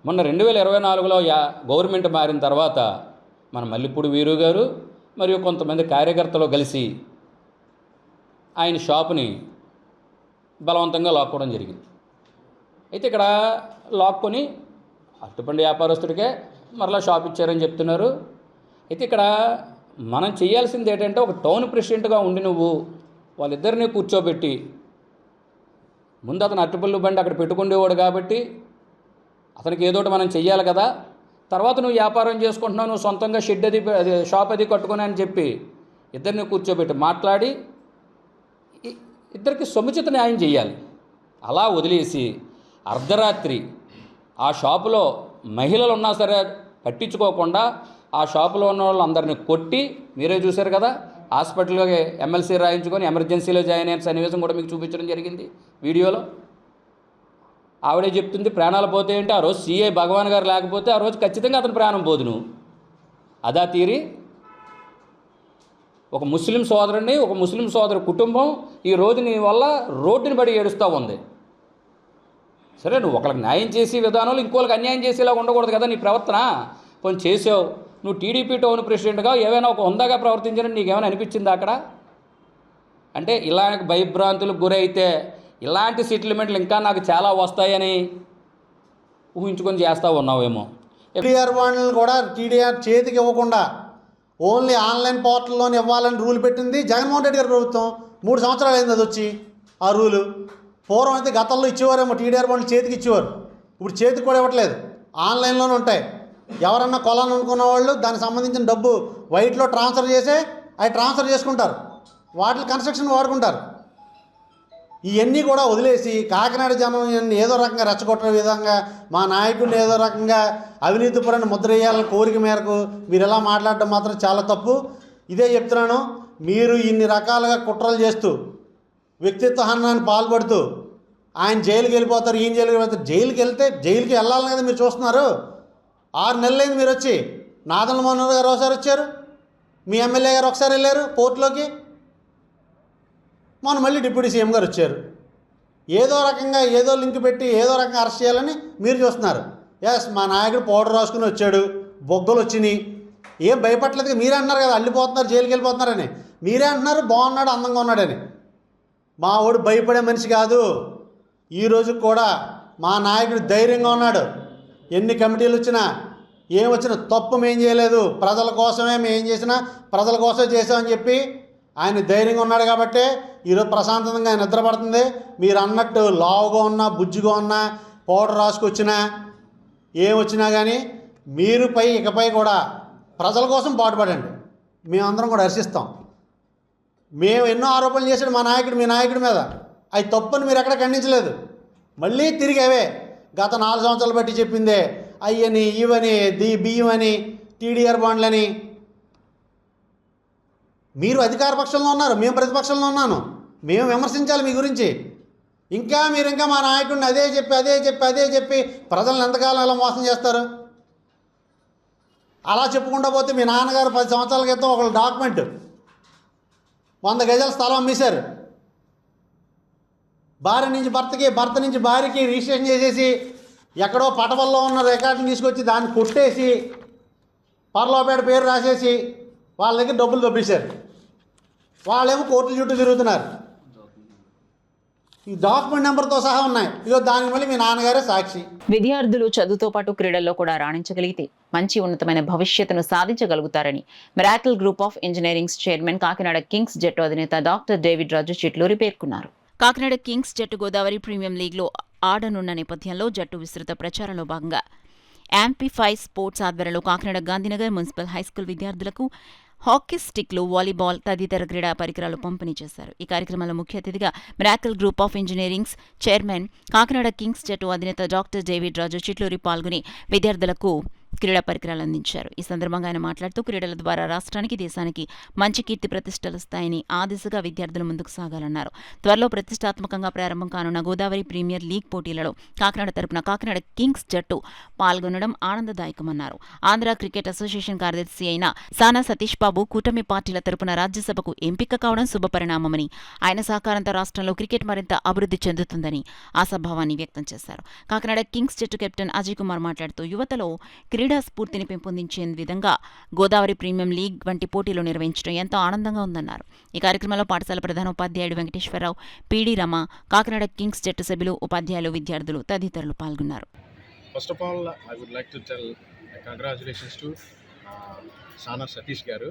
మొన్న 2024లో గవర్నమెంట్ మారిన తర్వాత మన మల్లెపూడి వీరు గారు మరియు కొంతమంది కార్యకర్తలు కలిసి ఆయన షాపుని బలవంతంగా లాక్కోవడం జరిగింది. అయితే ఇక్కడ లాక్కొని అట్టుపండి వ్యాపారస్తుడికే మరలా షాప్ ఇచ్చారని చెప్తున్నారు. అయితే ఇక్కడ మనం చేయాల్సింది ఏంటంటే, ఒక టౌన్ ప్రెసిడెంట్గా ఉండి నువ్వు వాళ్ళిద్దరినీ కూర్చోబెట్టి, ముందు అతను అట్టుపల్లి బండి అక్కడ పెట్టుకుండేవాడు కాబట్టి అతనికి ఏదోటి మనం చెయ్యాలి కదా, తర్వాత నువ్వు వ్యాపారం చేసుకుంటున్నావు, నువ్వు సొంతంగా షెడ్ అది షాప్ అది కట్టుకుని అని చెప్పి ఇద్దరిని కూర్చోబెట్టి మాట్లాడి ఇద్దరికి సముచిత న్యాయం చేయాలి. అలా వదిలేసి అర్ధరాత్రి ఆ షాపులో మహిళలు ఉన్నా సరే పట్టించుకోకుండా ఆ షాపులో ఉన్న వాళ్ళందరినీ కొట్టి, మీరే చూశారు కదా, హాస్పిటల్గా MLC రాయించుకొని ఎమర్జెన్సీలో జాయిన్ అయిన సన్నివేశం కూడా మీకు చూపించడం జరిగింది వీడియోలో. ఆవిడే చెప్తుంది ప్రాణాలు పోతే ఏంటి, ఆ రోజు CI భగవాన్ గారు లేకపోతే ఆ రోజు ఖచ్చితంగా అతని ప్రాణం పోదును. అదా తీరి ఒక ముస్లిం సోదరుడిని, ఒక ముస్లిం సోదరు కుటుంబం ఈరోజు నీ వల్ల రోడ్డుని పడి ఏడుస్తూ ఉంది. సరే, నువ్వు ఒకరికి న్యాయం చేసే విధానంలో ఇంకోళ్ళకి అన్యాయం చేసేలా ఉండకూడదు కదా నీ ప్రవర్తన. కొంచెం చేసావు. నువ్వు TDP టౌన్ ప్రెసిడెంట్గా ఏమైనా ఒక హుందాగా ప్రవర్తించాలని నీకేమైనా అనిపించిందా అక్కడ? అంటే ఇలాంటి భయభ్రాంతులకు గురైతే ఇలాంటి సెటిల్మెంట్లు ఇంకా నాకు చాలా వస్తాయని ఊహించుకొని చేస్తూ ఉన్నావేమో. TDR బాండ్లను కూడా TDR చేతికి ఇవ్వకుండా ఓన్లీ ఆన్లైన్ పోర్టల్లోనే ఇవ్వాలని రూల్ పెట్టింది జగన్మోహన్ రెడ్డి గారి ప్రభుత్వం. 3 సంవత్సరాలు అయింది అది వచ్చి ఆ రూలు. పూర్వం అయితే గతంలో ఇచ్చేవారేమో TDR బాండ్లు చేతికి ఇచ్చేవారు, ఇప్పుడు చేతికి కూడా ఇవ్వట్లేదు, ఆన్లైన్లోనే ఉంటాయి. ఎవరన్నా కొలాన్ని అనుకున్న వాళ్ళు దానికి సంబంధించిన డబ్బు వైట్లో ట్రాన్స్ఫర్ చేసే అవి ట్రాన్స్ఫర్ చేసుకుంటారు, వాటి కన్స్ట్రక్షన్ వాడుకుంటారు. ఇవన్నీ కూడా వదిలేసి కాకినాడ జనం ఏదో రకంగా రెచ్చగొట్టే విధంగా మా నాయకుడిని ఏదో రకంగా అవినీతిపరని ముద్ర వేయాలని కోరిక మేరకు మీరు ఎలా మాట్లాడటం మాత్రం చాలా తప్పు. ఇదే చెప్తున్నాను, మీరు ఇన్ని రకాలుగా కుట్రలు చేస్తూ వ్యక్తిత్వ హననాన్ని పాల్పడుతూ ఆయన జైలుకి వెళ్ళిపోతారు, ఈయన జైలుకి వెళ్ళిపోతారు. జైలుకి వెళ్ళాలని కదా మీరు చూస్తున్నారు. 6 నెలలైంది మీరు వచ్చి. నాదన్ మనోహర్ గారు ఒకసారి వచ్చారు, మీ ఎమ్మెల్యే గారు ఒకసారి వెళ్ళారు పోర్టులోకి, మొన్న మళ్ళీ డిప్యూటీ సీఎం గారు వచ్చారు. ఏదో రకంగా ఏదో లింక్ పెట్టి ఏదో రకంగా అరెస్ట్ చేయాలని మీరు చూస్తున్నారు. ఎస్, మా నాయకుడు పౌడర్ రాసుకుని వచ్చాడు, బొగ్గలు వచ్చినాయి, ఏం భయపడలేదు. మీరే అంటున్నారు కదా వెళ్ళిపోతున్నారు, జైలుకి వెళ్ళిపోతున్నారని. మీరే అంటున్నారు బాగున్నాడు, అందంగా ఉన్నాడని. మా వాడు భయపడే మనిషి కాదు. ఈరోజు కూడా మా నాయకుడు ధైర్యంగా ఉన్నాడు. ఎన్ని కమిటీలు వచ్చినా ఏం వచ్చినా తప్పు మేం చేయలేదు, ప్రజల కోసమే మేము ఏం చేసినా ప్రజల కోసమే చేసామని చెప్పి ఆయన ధైర్యంగా ఉన్నాడు. కాబట్టే ఈరోజు ప్రశాంతంగా నిద్రపడుతుంది. మీరు అన్నట్టు లావుగా ఉన్నా బుజ్జిగా ఉన్నా పౌడర్ రాసుకొచ్చినా ఏం వచ్చినా కానీ మీరు ఇకపై కూడా ప్రజల కోసం పాటుపడండి. మేమందరం కూడా హర్షిస్తాం. మేము ఎన్నో ఆరోపణలు చేశాడు మా నాయకుడు మీ నాయకుడి మీద, అవి తప్పని మీరు ఎక్కడ ఖండించలేదు. మళ్ళీ తిరిగి అవే గత 4 సంవత్సరాలు బట్టి చెప్పిందే అయ్యని ఇవని బియ్యం అని టీడీఆర్ బాండ్లని. మీరు అధికార పక్షంలో ఉన్నారు, మేము ప్రతిపక్షంలో ఉన్నాను. మేము విమర్శించాలి మీ గురించి. మీరు ఇంకా మా నాయకుడిని అదే చెప్పి ప్రజలను ఎంతకాలం ఎలా మోసం చేస్తారు? అలా చెప్పుకుంటూ పోతే మీ నాన్నగారు 10 సంవత్సరాల క్రితం ఒక డాక్యుమెంట్ 100 గజాల స్థలం అమ్మేశారు. భార్య నుంచి భర్తకి, భర్త నుంచి భార్యకి రిజిస్ట్రేషన్ చేసేసి ఎక్కడో పటవల్లో ఉన్న రికార్డుని తీసుకొచ్చి దాన్ని కొట్టేసి పర్లోపేట పేరు రాసేసి వాళ్ళ దగ్గర డబ్బులు దొబ్బేశారు. వాళ్ళేమో కోర్టుల చుట్టూ తిరుగుతున్నారు. ఈ డాక్యుమెంట్ నెంబర్తో సహా ఉన్నాయి. ఇదో దానికి మళ్ళీ మీ నాన్నగారే సాక్షి. విద్యార్థులు చదువుతో పాటు క్రీడల్లో కూడా రాణించగలిగితే మంచి ఉన్నతమైన భవిష్యత్తును సాధించగలుగుతారని miracle group of engineerings chairman Kakinada kings జట్టు అధినేత డాక్టర్ డేవిడ్ రాజు చిట్లూరి పేర్కొన్నారు. కాకినాడ కింగ్స్ జట్టు గోదావరి ప్రీమియం లీగ్లో ఆడనున్న నేపథ్యంలో జట్టు విస్తృత ప్రచారంలో భాగంగా యాంపిఫై స్పోర్ట్స్ ఆధ్వర్యంలో కాకినాడ గాంధీనగర్ మున్సిపల్ హైస్కూల్ విద్యార్థులకు హాకీ స్టిక్లు, వాలీబాల్ తదితర క్రీడా పరికరాలు పంపిణీ చేశారు. ఈ కార్యక్రమంలో ముఖ్య అతిథిగా miracle group of engineerings chairman Kakinada kings జట్టు అధినేత డాక్టర్ డేవిడ్ రాజు చిట్లూరి పాల్గొని విద్యార్థులకు క్రీడా పరికరాలు అందించారు. ఈ సందర్భంగా ఆయన మాట్లాడుతూ క్రీడల ద్వారా రాష్ట్రానికి, దేశానికి మంచి కీర్తి ప్రతిష్టలు వస్తాయని, ఆ దిశగా విద్యార్థులు ముందుకు సాగాలన్నారు. త్వరలో ప్రతిష్టాత్మకంగా ప్రారంభం కానున్న గోదావరి ప్రీమియర్ లీగ్ పోటీలలో కాకినాడ తరపున కాకినాడ కింగ్స్ జట్టు పాల్గొనడం ఆనందదాయకమన్నారు. ఆంధ్ర క్రికెట్ అసోసియేషన్ కార్యదర్శి అయిన సానా సతీష్ బాబు కూటమి పార్టీల తరపున రాజ్యసభకు ఎంపిక కావడం శుభపరిణామమని, ఆయన సహకారంతో రాష్ట్రంలో క్రికెట్ మరింత అభివృద్ధి చెందుతుందని ఆశాభావాన్ని వ్యక్తం చేశారు. కాకినాడ కింగ్స్ జట్టు కెప్టెన్ అజయ్ కుమార్ మాట్లాడుతూ యువతలో క్రీడా స్ఫూర్తిని పెంపొందించే విధంగా గోదావరి ప్రీమియం లీగ్ వంటి పోటీలు నిర్వహించడం ఎంతో ఆనందంగా ఉందన్నారు. ఈ కార్యక్రమంలో పాఠశాల ప్రధానోపాధ్యాయుడు వెంకటేశ్వరరావు, పీడీ రమ, కాకినాడ కింగ్స్ జట్టు సభ్యులు, ఉపాధ్యాయులు, విద్యార్థులు తదితరులు పాల్గొన్నారు. First of all, I would like to tell congratulations to సానా సతీష్ గారు.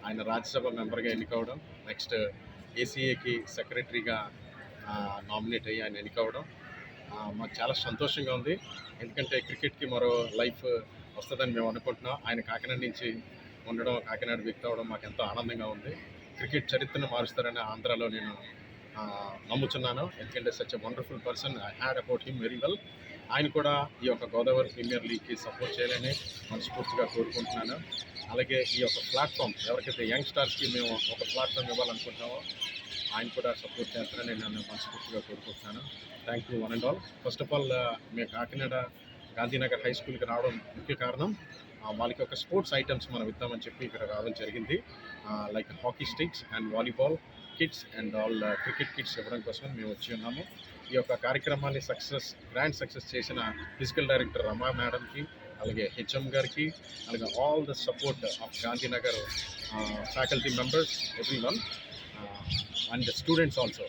ఆయన రాజ్యసభ మెంబర్గా ఎన్నికవడం, నెక్స్ట్ ఏసీఏకి సెక్రటరీగా నామినేట్ అయ్యి ఆయన ఎన్నికవడం మాకు చాలా సంతోషంగా ఉంది. ఎందుకంటే క్రికెట్కి మరో లైఫ్ వస్తుందని మేము అనుకుంటున్నాం. ఆయన కాకినాడ నుంచి ఉండడం, కాకినాడ వ్యక్తి అవ్వడం మాకు ఎంతో ఆనందంగా ఉంది. క్రికెట్ చరిత్రను మారుస్తారని ఆంధ్రాలో నేను నమ్ముతున్నాను. ఎందుకంటే such a wonderful person. I had about him very well. ఆయన కూడా ఈ యొక్క గోదావరి ప్రీమియర్ లీగ్కి సపోర్ట్ చేయాలని మనస్ఫూర్తిగా కోరుకుంటున్నాను. అలాగే ఈ యొక్క ప్లాట్ఫామ్ ఎవరికైతే యంగ్ స్టార్స్కి మేము ఒక ప్లాట్ఫామ్ ఇవ్వాలనుకుంటున్నామో ఆయన కూడా సపోర్ట్ చేస్తారని నేను మనస్ఫూర్తిగా కోరుకుంటున్నాను. Thank you one and all. First of all మేము కాకినాడ గాంధీనగర్ హై స్కూల్కి రావడం ముఖ్య కారణం వాళ్ళకి ఒక స్పోర్ట్స్ ఐటమ్స్ మనం ఇద్దామని చెప్పి ఇక్కడ రావడం జరిగింది. Like hockey sticks and volleyball kits and all cricket kits ఇవ్వడం కోసం మేము వచ్చి ఉన్నాము. ఈ యొక్క కార్యక్రమాన్ని గ్రాండ్ సక్సెస్ చేసిన ఫిజికల్ డైరెక్టర్ రమా మేడంకి, అలాగే హెచ్ఎం గారికి, అలాగే all the support of Gandhinagar faculty members, everyone and the students also.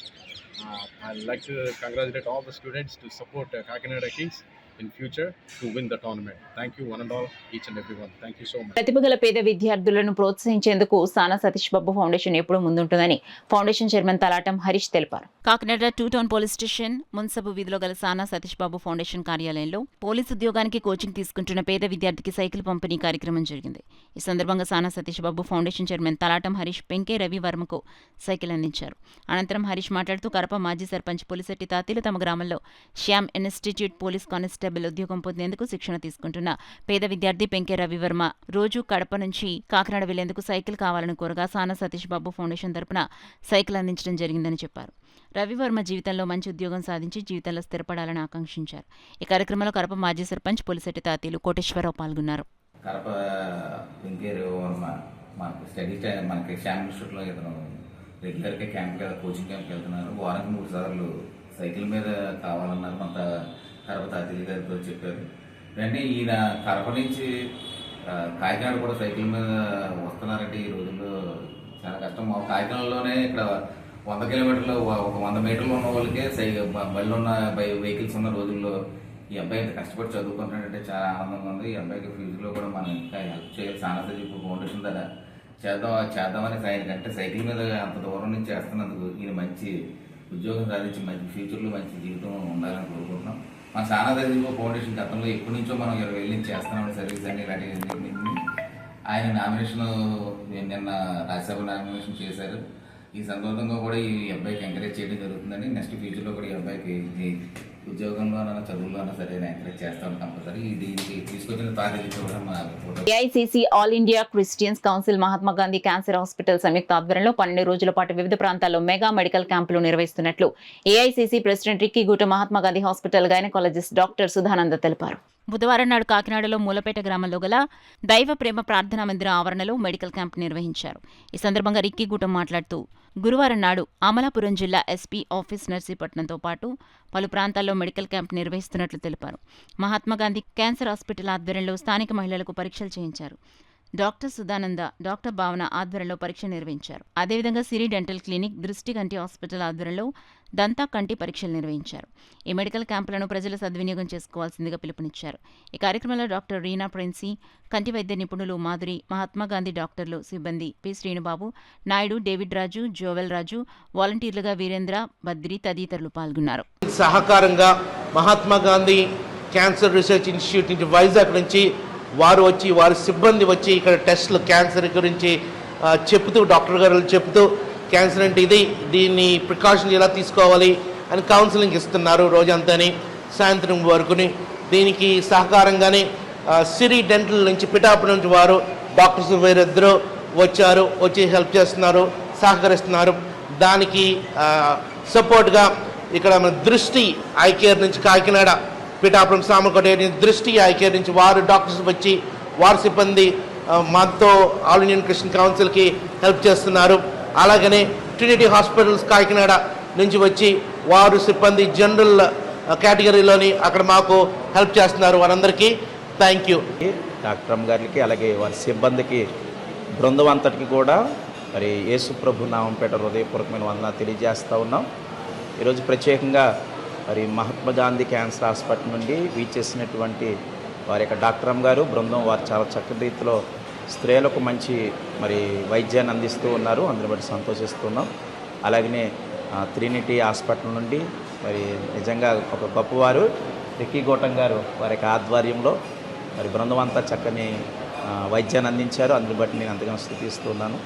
I'd like to congratulate all the students to support Kakinada Kings in future to win the tournament. Thank you one and all, each and everyone. Thank you so much. ప్రతిభగల పేద విద్యార్థులను ప్రోత్సహించేందుకు సానా Satish Babu foundation ఎప్పుడూ ముందుంటుందని foundation chairman Talatam Harish తెలిపారు. Kakinada 2 town police station మున్సబు వీధిలో గల సానా Satish Babu foundation కార్యాలయంలో పోలీసు ఉద్యోగానికి కోచింగ్ తీసుకుంటున్న పేద విద్యార్థికి సైకిల్ పంపిణీ కార్యక్రమం జరిగింది. ఈ సందర్భంగా సానా సతీష్ బాబు ఫౌండేషన్ చైర్మన్ తలాటం హరీష్ పెంకే రవివర్మకు సైకిల్ అందించారు. అనంతరం హరీష్ మాట్లాడుతూ కడప మాజీ సర్పంచ్ పులిశెట్టి తాతీలు తమ గ్రామంలో శ్యామ్ ఇన్స్టిట్యూట్ పోలీస్ కానిస్టేబుల్ ఉద్యోగం పొందేందుకు శిక్షణ తీసుకుంటున్న పేద విద్యార్థి పెంకే రవివర్మ రోజు కడప నుంచి కాకినాడ వెళ్లేందుకు సైకిల్ కావాలని కోరగా సానా సతీష్ బాబు ఫౌండేషన్ తరపున సైకిల్ అందించడం జరిగిందని చెప్పారు. రవివర్మ జీవితంలో మంచి ఉద్యోగం సాధించి జీవితంలో స్థిరపడాలని ఆకాంక్షించారు. ఈ కార్యక్రమంలో కడప మాజీ సర్పంచ్ పులిశెట్టి తాతీలు, కోటేశ్వరరావు పాల్గొన్నారు. కడప పెంకే రవివర్మ మనకు స్టడీ టైం మనకి శ్యామ్ ఇన్స్టిట్యూట్లో ఇతను రెగ్యులర్గా కోచింగ్ క్యాంప్కి వెళ్తున్నారు. వారానికి 3 సార్లు సైకిల్ మీద కావాలన్నారు. మన కడప తాతీలు గారితో చెప్పారు. వెంటనే ఈయన కడప నుంచి కాకినాడ కూడా సైకిల్ మీద వస్తున్నారంటే ఈ రోజుల్లో చాలా కష్టం. మా కాకినాడలోనే ఇక్కడ 100 కిలోమీటర్లు ఒక 100 మీటర్లు ఉన్న వాళ్ళకే బళ్ళు ఉన్న వెహికల్స్ ఉన్న రోజుల్లో ఈ అబ్బాయి ఇంత కష్టపడి చదువుకుంటున్నాడంటే చాలా ఆనందంగా ఉంది. ఈ అబ్బాయికి ఫ్యూచర్లో కూడా మనం ఇంకా హెల్ప్ చేయాలి. సానసజీవ ఫౌండేషన్ ద్వారా చేద్దామని ఆయనకంటే సైకిల్ మీద అంత దూరం నుంచి చేస్తున్నందుకు ఈయన మంచి ఉద్యోగం సాధించి మంచి ఫ్యూచర్లో మంచి జీవితం ఉండాలని కోరుకుంటున్నాం. మన సానసజీవ ఫౌండేషన్ గతంలో ఎప్పటి నుంచో మనం 20 ఏళ్ళ నుంచి చేస్తున్నామని సర్వీస్ అన్ని ఇలాంటి ఆయన నామినేషన్ నిన్న రాజ్యసభ నామినేషన్ చేశారు. ఈ సందర్భంగా కూడా ఈ అబ్బాయికి ఎంకరేజ్ చేయడం జరుగుతుందని నెక్స్ట్ ఫ్యూచర్లో కూడా ఈ అబ్బాయికి ఉద్యోగంలోనైనా చదువులోనైనా సరే ఎంకరేజ్ చేస్తామని కంపల్సరీ దీనికి తీసుకొచ్చిన తారీఖు కూడా మా AICC all India Christians council Mahatma Gandhi cancer hospital సంయుక్త ఆధ్వర్యంలో 12 రోజుల పాటు వివిధ ప్రాంతాల్లో మెగా మెడికల్ క్యాంపులు నిర్వహిస్తున్నట్లు AICC president Ricky Goota Mahatma Gandhi hospital gynaecologist doctor Sudhananda తెలిపారు. బుధవారం నాడు కాకినాడలో మూలపేట గ్రామంలో గల దైవ ప్రేమ ప్రార్థనా మందిర ఆవరణలో మెడికల్ క్యాంప్ నిర్వహించారు. ఈ సందర్భంగా రిక్కీగూటం మాట్లాడుతూ గురువారం నాడు అమలాపురం జిల్లా ఎస్పీ ఆఫీస్ నర్సీపట్నంతో పాటు పలు ప్రాంతాల్లో మెడికల్ క్యాంప్ నిర్వహిస్తున్నట్లు తెలిపారు. మహాత్మాగాంధీ క్యాన్సర్ హాస్పిటల్ ఆధ్వర్యంలో స్థానిక మహిళలకు పరీక్షలు చేయించారు. డాక్టర్ సుధానంద, డాక్టర్ భావన ఆధ్వర్యంలో పరీక్ష నిర్వహించారు. అదేవిధంగా సిరి డెంటల్ క్లినిక్, దృష్టి కంటి హాస్పిటల్ ఆధ్వర్యంలో దంతా కంటి పరీక్షలు నిర్వహించారు. ఈ మెడికల్ క్యాంపులను ప్రజలు సద్వినియోగం చేసుకోవాల్సిందిగా పిలుపునిచ్చారు. ఈ కార్యక్రమంలో డాక్టర్ రీనా ప్రిన్సీ, కంటి వైద్య నిపుణులు మాధురి, మహాత్మాగాంధీ డాక్టర్లు, సిబ్బంది పి శ్రీనుబాబు, నాయుడు, డేవిడ్ రాజు, జోవెల్ రాజు, వాలంటీర్లుగా వీరేంద్ర, బద్రి తదితరులు పాల్గొన్నారు. సహకారంగా మహాత్మాగాంధీ క్యాన్సర్ రీసెర్చ్ ఇన్స్టిట్యూట్ నుంచి వైజాగ్ నుంచి వారు వచ్చి వారి సిబ్బంది వచ్చి ఇక్కడ టెస్టులు క్యాన్సర్ గురించి చెప్తూ డాక్టర్ గారు చెప్తూ క్యాన్సర్ అంటే ఇది, దీన్ని ప్రికాషన్స్ ఎలా తీసుకోవాలి అని కౌన్సిలింగ్ ఇస్తున్నారు రోజంతాని సాయంత్రం వరకుని. దీనికి సహకారంగానే సిరి డెంటల్ నుంచి పిఠాపురం నుంచి వారు డాక్టర్స్ వేరిద్దరూ వచ్చి హెల్ప్ చేస్తున్నారు, సహకరిస్తున్నారు. దానికి సపోర్ట్గా ఇక్కడ మన దృష్టి ఐ కేర్ నుంచి కాకినాడ పిఠాపురం సామర్లకోట దృష్టి ఐ కేర్ నుంచి వారు డాక్టర్స్ వచ్చి వారి సిబ్బంది మాతో ఆల్ ఇండియన్ క్రిస్టియన్ కౌన్సిల్కి హెల్ప్ చేస్తున్నారు. అలాగనే ట్రినిటీ హాస్పిటల్స్ కాకినాడ నుంచి వచ్చి వారు సిబ్బంది జనరల్ కేటగిరీలోని అక్కడ మాకు హెల్ప్ చేస్తున్నారు. వారందరికీ థ్యాంక్ యూ. డాక్టర్ అమ్మ గారికి అలాగే వారి సిబ్బందికి బృందం అంతటికి కూడా మరి యేసు ప్రభు నామంపేట హృదయపూర్వకమైన వందనాలు తెలియజేస్తూ ఉన్నాం. ఈరోజు ప్రత్యేకంగా మరి మహాత్మా గాంధీ క్యాన్సర్ హాస్పిటల్ నుండి వీచేసినటువంటి వారి యొక్క డాక్టర్ అమ్మ గారు బృందం వారు చాలా చక్కటి రీతిలో స్త్రీలకు మంచి మరి వైద్యాన్ని అందిస్తూ ఉన్నారు. అందుని బట్టి సంతోషిస్తున్నాం. అలాగనే ట్రినిటీ హాస్పిటల్ నుండి మరి నిజంగా ఒక గొప్పవారు రిక్కీ గూటం గారు వారి యొక్క ఆధ్వర్యంలో మరి బృందం అంతా చక్కని వైద్యాన్ని అందించారు. అందుని బట్టి నేను అంతగానో స్తుతిస్తున్నాను.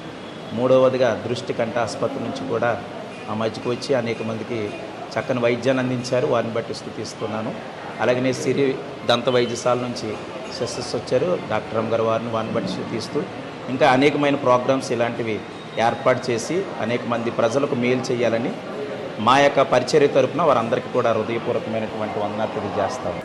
మూడవదిగా దృష్టి కంటి ఆసుపత్రి నుంచి కూడా ఆ మధ్యకు వచ్చి అనేక మందికి చక్కని వైద్యాన్ని అందించారు. వారిని బట్టి స్తుతిస్తున్నాను. అలాగనే సిరి దంత వైద్యశాల నుంచి సిస్టర్స్ వచ్చారు, డాక్టర్ అమ్మ గారు వారిని బట్టి స్తుతిస్తూ ఇంకా అనేకమైన ప్రోగ్రామ్స్ ఇలాంటివి ఏర్పాటు చేసి అనేక మంది ప్రజలకు మేలు చేయాలని మా యొక్క పరిచర్య తరపున వారందరికీ కూడా హృదయపూర్వకమైనటువంటి వందనాలు తెలియజేస్తాము.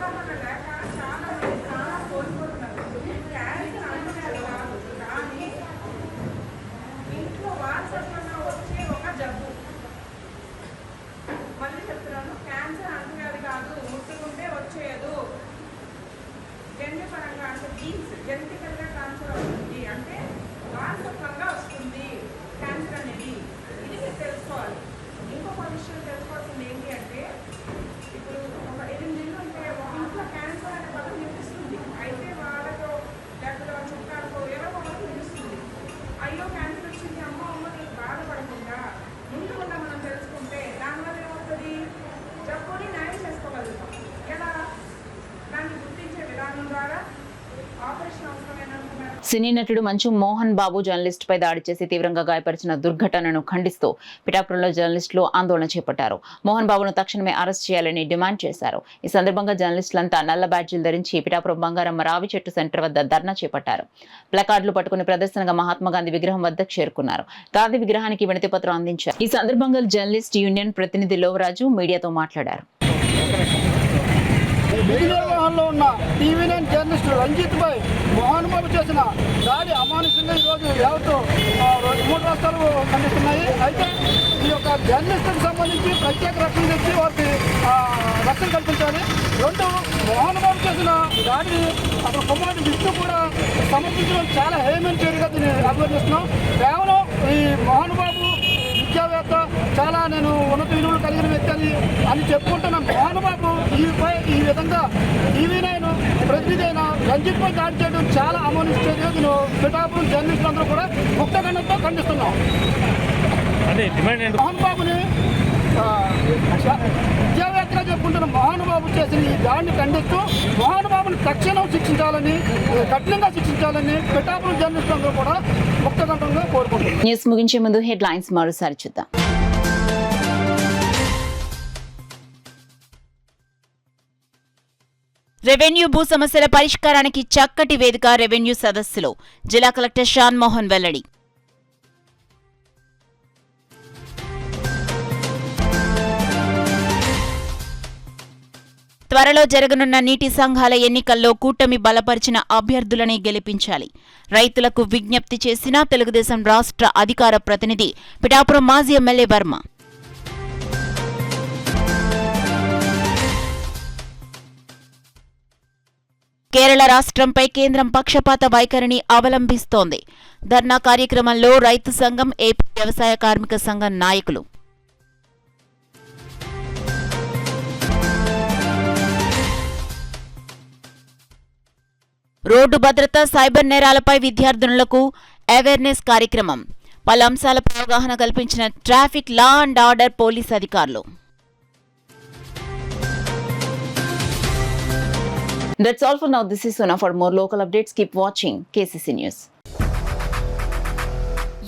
సినీ నటుడు మంచు మోహన్ బాబు జర్నలిస్ట్ పై దాడి చేసి తీవ్రంగా గాయపరిచిన దుర్ఘటనను ఖండిస్తూ పిఠాపురంలో జర్నలిస్టులు ఆందోళన చేపట్టారు. మోహన్ బాబును తక్షణమే అరెస్ట్ చేయాలని డిమాండ్ చేశారు. ఈ సందర్భంగా జర్నలిస్టులంతా నల్ల బ్యాడ్జీలు ధరించి పిఠాపురం బంగారమ్మ రావి చెట్టు సెంటర్ వద్ద ధర్నా చేపట్టారు. ప్లకార్డులు పట్టుకుని ప్రదర్శనగా మహాత్మా గాంధీ విగ్రహం వద్దకు చేరుకున్నారు. గాంధీ విగ్రహానికి వినతి పత్రం అందించారు. ఈ సందర్భంగా జర్నలిస్ట్ యూనియన్ ప్రతినిధి లోవరాజు మీడియాతో మాట్లాడారు. విధి నిర్వహణలో ఉన్న టీవీ9 జర్నలిస్టు రంజిత్ భాయ్ మోహన్ బాబు చేసిన దాడి అమానుషంగా ఈరోజు యావత్తు 3 రాష్ట్రాలు ఖండిస్తున్నాయి. అయితే ఈ యొక్క జర్నలిస్టులకు సంబంధించి ప్రత్యేక రక్షణ తెచ్చి వారికి రక్షణ కల్పించాలి. 2, మోహన్ బాబు చేసిన దాడిని అక్కడ కొమ్మటి విష్ణు కూడా సమర్థించడం చాలా హేయమైన చర్యగా దీన్ని అభివర్ణిస్తున్నాం. కేవలం ఈ మోహన్ బాబు విద్యావేత్త, చాలా నేను ఉన్నత విలువలు కలిగిన వ్యక్తి అని చెప్పుకుంటున్న మహానుబాబు ఈ విధంగా టీవీ9 ప్రతినిధి అయిన రంజిత్ పై దాడి చేయడం చాలా అమానుష్య చర్య. పిఠాపురం జర్నలిస్టులందరూ కూడా ముక్తగండంతో ఖండిస్తున్నాం. మహానుబాబుని విద్యావేత్తగా చెప్పుకుంటున్న మహానుబాబు చేసిన ఈ దాడిని ఖండిస్తూ మహానుబాబుని తక్షణం శిక్షించాలని, కఠినంగా శిక్షించాలని పిఠాపురం జర్నలిస్టులందరూ కూడా ముక్తగండంగా కోరుకుంటున్నారు. న్యూస్ ముగించే ముందు హెడ్లైన్స్ మరోసారి చూద్దాం. రెవెన్యూ భూ సమస్యల పరిష్కారానికి చక్కటి వేదిక రెవెన్యూ సదస్సులో జిల్లా కలెక్టర్ షాన్ మోహన్ వెల్లడి. త్వరలో జరగనున్న నీటి సంఘాల ఎన్నికల్లో కూటమి బలపరిచిన అభ్యర్థులనే గెలిపించాలి. రైతులకు విజ్ఞప్తి చేసిన తెలుగుదేశం రాష్ట్ర అధికార ప్రతినిధి పిఠాపురం మాజీ ఎమ్మెల్యే వర్మ. కేరళ రాష్ట్రంపై కేంద్రం పక్షపాత వైఖరిని అవలంబిస్తోంది. ధర్నా కార్యక్రమంలో రైతు సంఘం, ఏపీ వ్యవసాయ కార్మిక సంఘం నాయకులు. రోడ్డు భద్రత, సైబర్ నేరాలపై విద్యార్థినులకు అవేర్నెస్ కార్యక్రమం. పలు అంశాలపై అవగాహన కల్పించిన traffic, law and order police అధికారులు. That's all for now. This is Sona. For more local updates, keep watching KCC News.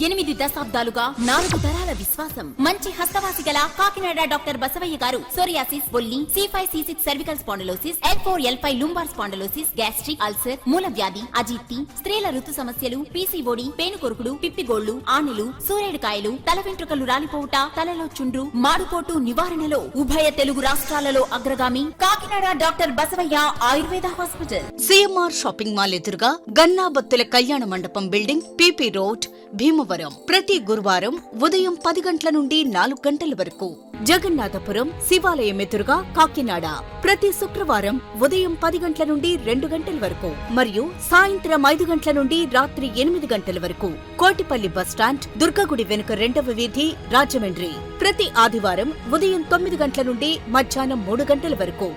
8 దశాబ్దాలుగా 4 తరాల విశ్వాసం. మంచి హస్తవాసి గల కాకినాడ డాక్టర్ బసవయ్య గారు సోరియాసిస్, బొల్లి, C5, C6 cervical spondylosis, L4, L5 lumbar spondylosis, gastric ulcer, మూల వ్యాధి, అజీర్తి, స్త్రీల ఋతు సమస్యలు, PCOD, పేనుకొరుకుడు, పిప్పిగోళ్లు, ఆనెలు, సూరేడుకాయలు, తల వెంట్రుకలు రాలిపోవుట, తలలో చుండ్రు, మాడుపోటు నివారణలో ఉభయ తెలుగు రాష్ట్రాలలో అగ్రగామి Kakinada doctor Basavayya Ayurveda hospital. CMR shopping mall ఎదురుగా గన్నాబత్తుల కళ్యాణ మండపం బిల్డింగ్, PP రోడ్, భీమవరం. ప్రతి గురువారం ఉదయం 10 గంటల నుండి 4 గంటల వరకు. జగన్నాథపురం శివాలయం ఎదురుగా కాకినాడ ప్రతి శుక్రవారం ఉదయం 10 గంటల నుండి 2 గంటల వరకు మరియు సాయంత్రం 5 గంటల నుండి రాత్రి 8 గంటల వరకు. కోటిపల్లి బస్టాండ్, దుర్గగుడి వెనుక 2వ వీధి, రాజమండ్రి ప్రతి ఆదివారం ఉదయం 9 గంటల నుండి మధ్యాహ్నం 3 గంటల వరకు.